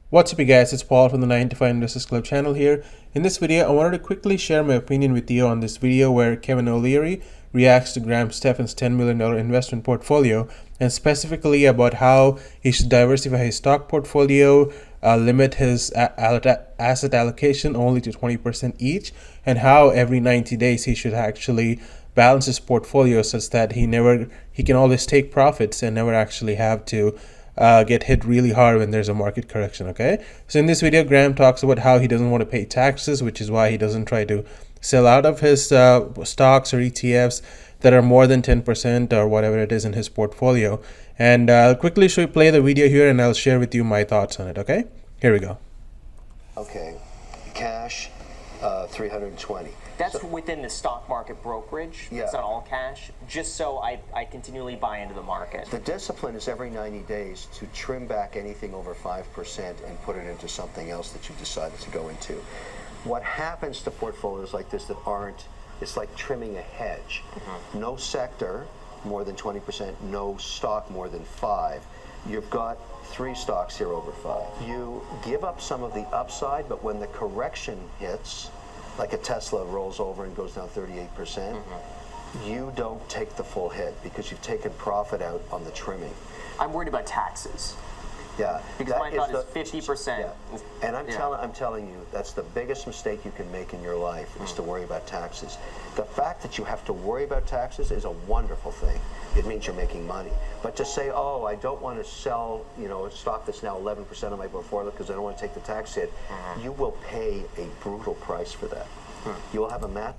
What's up you guys, it's Paul from the 9 to 5 Investors Club channel here. In this video, I wanted to quickly share my opinion with you on this video where Kevin O'Leary reacts to Stephan's $10 million investment portfolio and specifically about how he should diversify his stock portfolio, limit his asset allocation only to 20% each, and how every 90 days he should actually balance his portfolio such that he can always take profits and never actually have to get hit really hard when there's a market correction. Okay, so in this video, Graham talks about how he doesn't want to pay taxes, which is why he doesn't try to sell out of his stocks or ETFs that are more than 10% or whatever it is in his portfolio. And I'll quickly play the video here and I'll share with you my thoughts on it. Okay, here we go. Okay, cash, 320. That's within the stock market brokerage. Yeah. It's not all cash. Just so I continually buy into the market. The discipline is every 90 days to trim back anything over 5% and put it into something else that you've decided to go into. What happens to portfolios like this that aren't, it's like trimming a hedge. Mm-hmm. No sector more than 20%, no stock more than 5%. You've got 3 stocks here over 5%. You give up some of the upside, but when the correction hits, like a Tesla rolls over and goes down 38%, you don't take the full hit because you've taken profit out on the trimming. I'm worried about taxes. Yeah, because my thought is 50%. Yeah. And I'm telling you, that's the biggest mistake you can make in your life is to worry about taxes. The fact that you have to worry about taxes is a wonderful thing. It means you're making money. But to say, oh, I don't want to sell, a stock that's now 11% of my portfolio because I don't want to take the tax hit, you will pay a brutal price for that. You will have a math.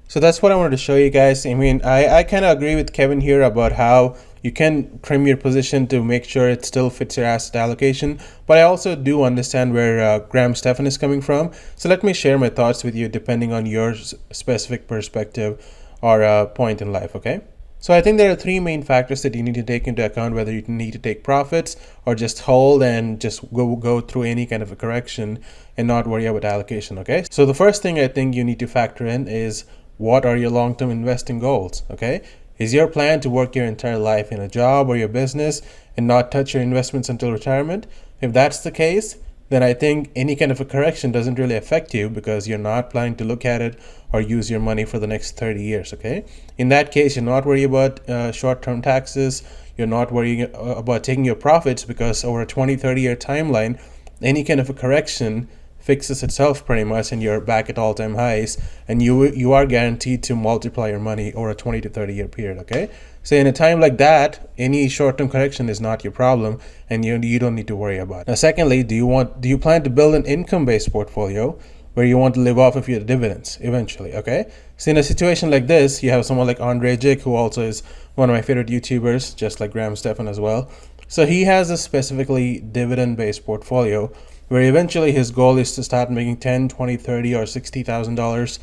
So that's what I wanted to show you guys. I mean, I kind of agree with Kevin here about how you can trim your position to make sure it still fits your asset allocation. But I also do understand where Stephan is coming from. So let me share my thoughts with you depending on your specific perspective or point in life, okay? So I think there are 3 main factors that you need to take into account whether you need to take profits or just hold and just go through any kind of a correction and not worry about allocation, okay? So the first thing I think you need to factor in is what are your long-term investing goals, okay? Is your plan to work your entire life in a job or your business and not touch your investments until retirement? If that's the case, then I think any kind of a correction doesn't really affect you because you're not planning to look at it or use your money for the next 30 years, okay? In that case, you're not worried about short-term taxes. You're not worrying about taking your profits because over a 20-30 year timeline, any kind of a correction fixes itself pretty much and you're back at all-time highs and you are guaranteed to multiply your money over a 20 to 30 year period, okay? So in a time like that, any short-term correction is not your problem and you don't need to worry about it. Now secondly, do you plan to build an income-based portfolio where you want to live off of your dividends eventually, okay? So in a situation like this, you have someone like Andre Jik, who also is one of my favorite YouTubers, just like Stephan as well. So he has a specifically dividend-based portfolio where eventually his goal is to start making $10, $20, $30, or $60,000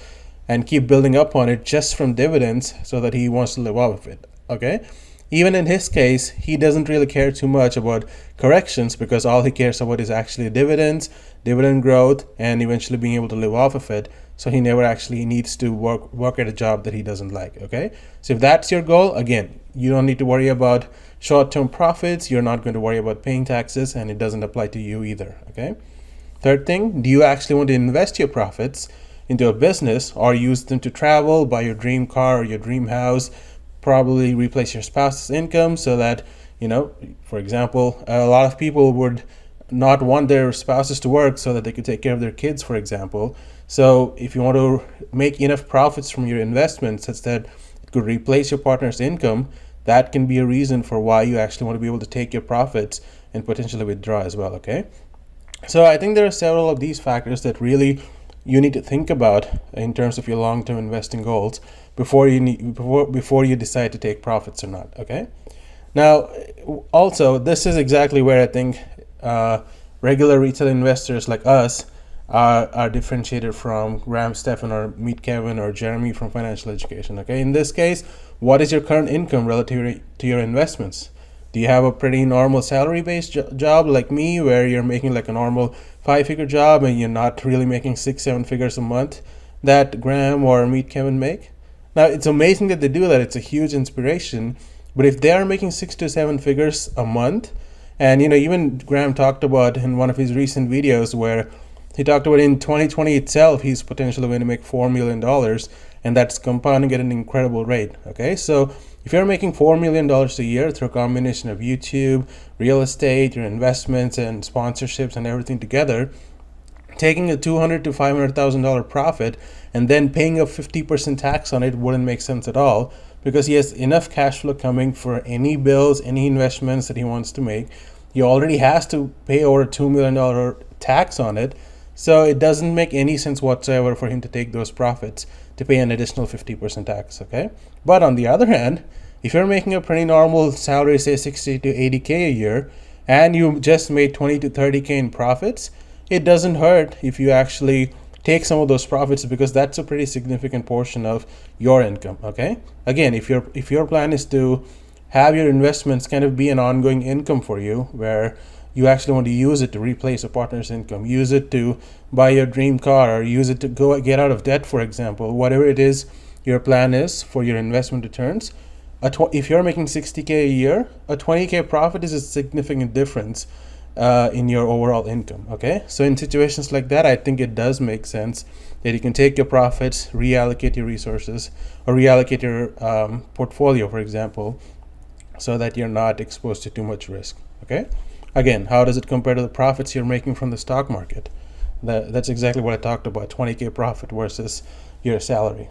and keep building up on it just from dividends so that he wants to live off of it, okay? Even in his case, he doesn't really care too much about corrections because all he cares about is actually dividends, dividend growth, and eventually being able to live off of it. So he never actually needs to work at a job that he doesn't like, okay? So if that's your goal, again, you don't need to worry about short-term profits. You're not going to worry about paying taxes, and it doesn't apply to you either, okay? Third thing, do you actually want to invest your profits into a business or use them to travel, buy your dream car or your dream house, probably replace your spouse's income so that, for example, a lot of people would not want their spouses to work so that they could take care of their kids, for example. So if you want to make enough profits from your investments such that it could replace your partner's income, that can be a reason for why you actually want to be able to take your profits and potentially withdraw as well, okay? So I think there are several of these factors that really you need to think about in terms of your long-term investing goals before you decide to take profits or not, okay? Now, also, this is exactly where I think regular retail investors like us are differentiated from Stephan or Meet Kevin or Jeremy from Financial Education, okay? In this case, what is your current income relative to your investments? Do you have a pretty normal salary-based job like me where you're making like a normal 5-figure job and you're not really making 6-7 figures a month that Graham or Meet Kevin make? Now, it's amazing that they do that. It's a huge inspiration. But if they are making 6 to 7 figures a month And even Graham talked about in one of his recent videos where he talked about in 2020 itself, he's potentially going to make $4 million, and that's compounding at an incredible rate. Okay, so if you're making $4 million a year through a combination of YouTube, real estate, your investments, and sponsorships, and everything together, taking a $200,000 to $500,000 profit and then paying a 50% tax on it wouldn't make sense at all, because he has enough cash flow coming for any bills, any investments that he wants to make. He already has to pay over a $2 million tax on it, so it doesn't make any sense whatsoever for him to take those profits to pay an additional 50% tax. Okay, but on the other hand, if you're making a pretty normal salary, say 60 to 80K a year, and you just made 20 to 30K in profits, it doesn't hurt if you actually take some of those profits, because that's a pretty significant portion of your income. Okay, again, if your plan is to have your investments kind of be an ongoing income for you, where you actually want to use it to replace a partner's income, use it to buy your dream car, or use it to go get out of debt, for example, whatever it is your plan is for your investment returns, if you're making 60K a year, a 20K profit is a significant difference in your overall income. Okay, so in situations like that, I think it does make sense that you can take your profits, reallocate your resources, or reallocate your portfolio, for example, so that you're not exposed to too much risk. Okay, again, how does it compare to the profits you're making from the stock market? That's exactly what I talked about, 20K profit versus your salary.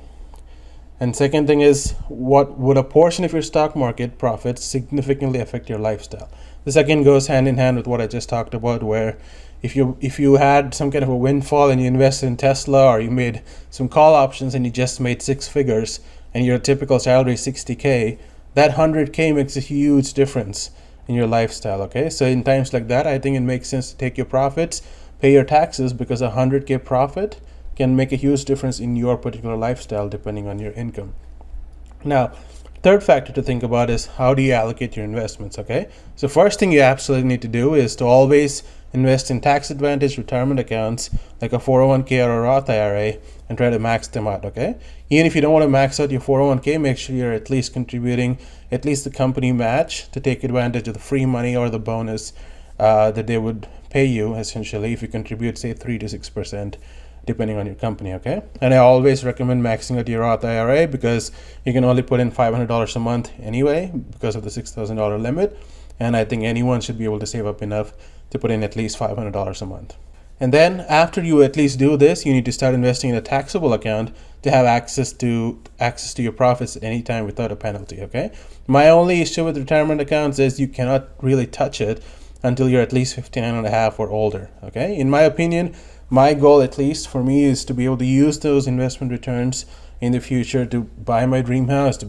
And second thing is, what would a portion of your stock market profits significantly affect your lifestyle? This again goes hand in hand with what I just talked about, where if you had some kind of a windfall and you invested in Tesla, or you made some call options and you just made 6 figures, and your typical salary is 60K, that 100K makes a huge difference in your lifestyle. Okay, so in times like that, I think it makes sense to take your profits, pay your taxes, because a 100K profit can make a huge difference in your particular lifestyle depending on your income. Now, third factor to think about is, how do you allocate your investments? Okay, so first thing you absolutely need to do is to always invest in tax advantage retirement accounts like a 401k or a Roth IRA, and try to max them out. Okay, even if you don't want to max out your 401k, make sure you're at least contributing at least the company match to take advantage of the free money or the bonus that they would pay you, essentially, if you contribute, say, 3 to 6%, depending on your company. Okay, and I always recommend maxing out your Roth IRA, because you can only put in $500 a month anyway because of the $6,000 limit, and I think anyone should be able to save up enough to put in at least $500 a month. And then after you at least do this, you need to start investing in a taxable account to have access to your profits at any time without a penalty. Okay, my only issue with retirement accounts is you cannot really touch it until you're at least 59 and a half or older. Okay, in my opinion, my goal, at least for me, is to be able to use those investment returns in the future to buy my dream house, to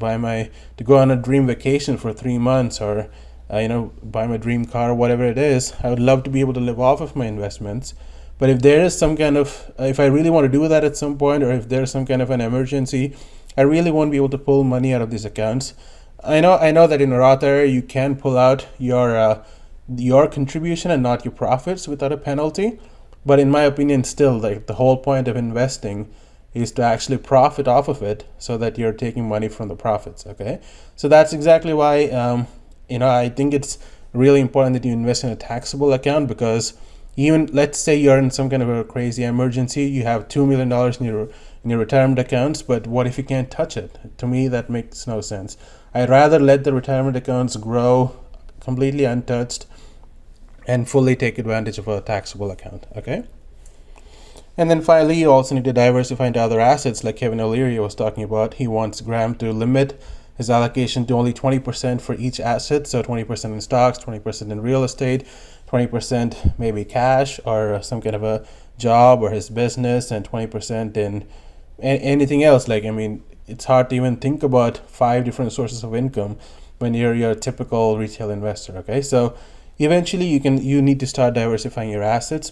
go on a dream vacation for 3 months, or buy my dream car, whatever it is. I would love to be able to live off of my investments. But if there is some kind of, if I really want to do that at some point, or if there's some kind of an emergency, I really won't be able to pull money out of these accounts. I know that in a Roth IRA you can pull out your contribution and not your profits without a penalty. But in my opinion, still, like, the whole point of investing is to actually profit off of it, so that you're taking money from the profits. Okay, so that's exactly why I think it's really important that you invest in a taxable account, because even, let's say you're in some kind of a crazy emergency, you have $2 million in your retirement accounts, but what if you can't touch it? To me, that makes no sense. I'd rather let the retirement accounts grow completely untouched and fully take advantage of a taxable account. Okay, and then finally, you also need to diversify into other assets, like Kevin O'Leary was talking about. He wants Graham to limit his allocation to only 20% for each asset, so 20% in stocks, 20% in real estate, 20% maybe cash or some kind of a job or his business, and 20% in anything else. It's hard to even think about 5 different sources of income when you're your typical retail investor. Okay, so eventually you need to start diversifying your assets,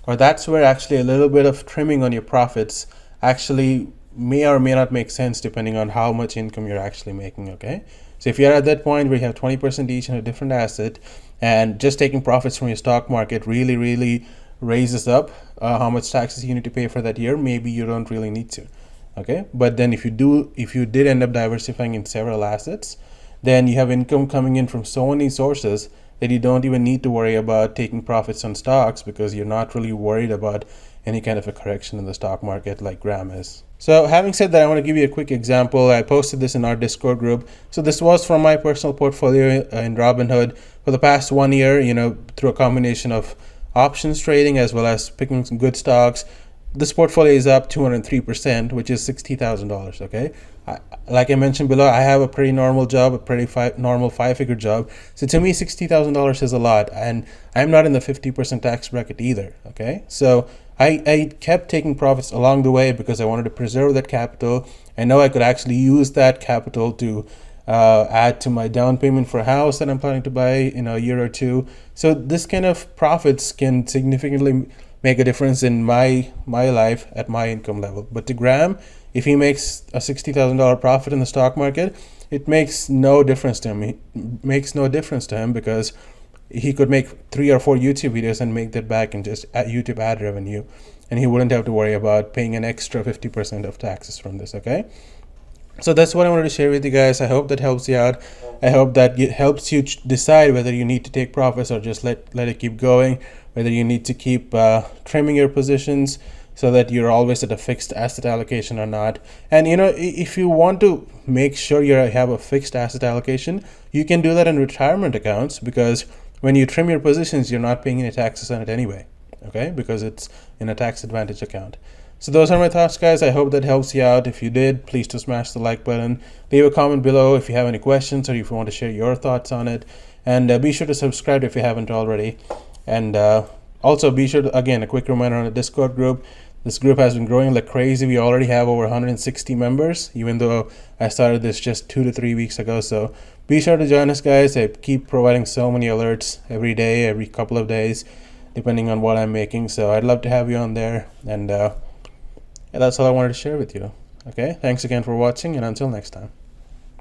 or that's where actually a little bit of trimming on your profits actually may or may not make sense, depending on how much income you're actually making. Okay, so if you're at that point where you have 20% each in a different asset, and just taking profits from your stock market really raises up how much taxes you need to pay for that year, maybe you don't really need to. Okay, but then if you did end up diversifying in several assets, then you have income coming in from so many sources that you don't even need to worry about taking profits on stocks because you're not really worried about any kind of a correction in the stock market like Graham is. So having said that, I want to give you a quick example. I posted this in our Discord group. So this was from my personal portfolio in Robinhood for the past 1 year, through a combination of options trading as well as picking some good stocks. This portfolio is up 203%, which is $60,000. Okay, like I mentioned below, I have a pretty normal job, a pretty normal 5-figure job. So to me, $60,000 is a lot, and I'm not in the 50% tax bracket either. Okay, so I kept taking profits along the way because I wanted to preserve that capital. I know I could actually use that capital to add to my down payment for a house that I'm planning to buy in a year or two. So this kind of profits can significantly make a difference in my life at my income level. But to Graham, if he makes a $60,000 profit in the stock market, it makes no difference to him. It makes no difference to him because he could make 3 or 4 YouTube videos and make that back in just YouTube ad revenue, and he wouldn't have to worry about paying an extra 50% of taxes from this. Okay, so that's what I wanted to share with you guys. I hope that helps you out. I hope that it helps you decide whether you need to take profits or just let it keep going, whether you need to keep trimming your positions so that you're always at a fixed asset allocation or not. And if you want to make sure you have a fixed asset allocation, you can do that in retirement accounts, because when you trim your positions, you're not paying any taxes on it anyway, okay, because it's in a tax advantage account. So those are my thoughts, guys. I hope that helps you out. If you did, please do smash the like button. Leave a comment below if you have any questions or if you want to share your thoughts on it. And be sure to subscribe if you haven't already. And also be sure to, again, a quick reminder on the Discord group. This group has been growing like crazy. We already have over 160 members, even though I started this just 2 to 3 weeks ago. So be sure to join us, guys. I keep providing so many alerts every day, every couple of days, depending on what I'm making. So I'd love to have you on there. And that's all I wanted to share with you. Okay, thanks again for watching, and until next time.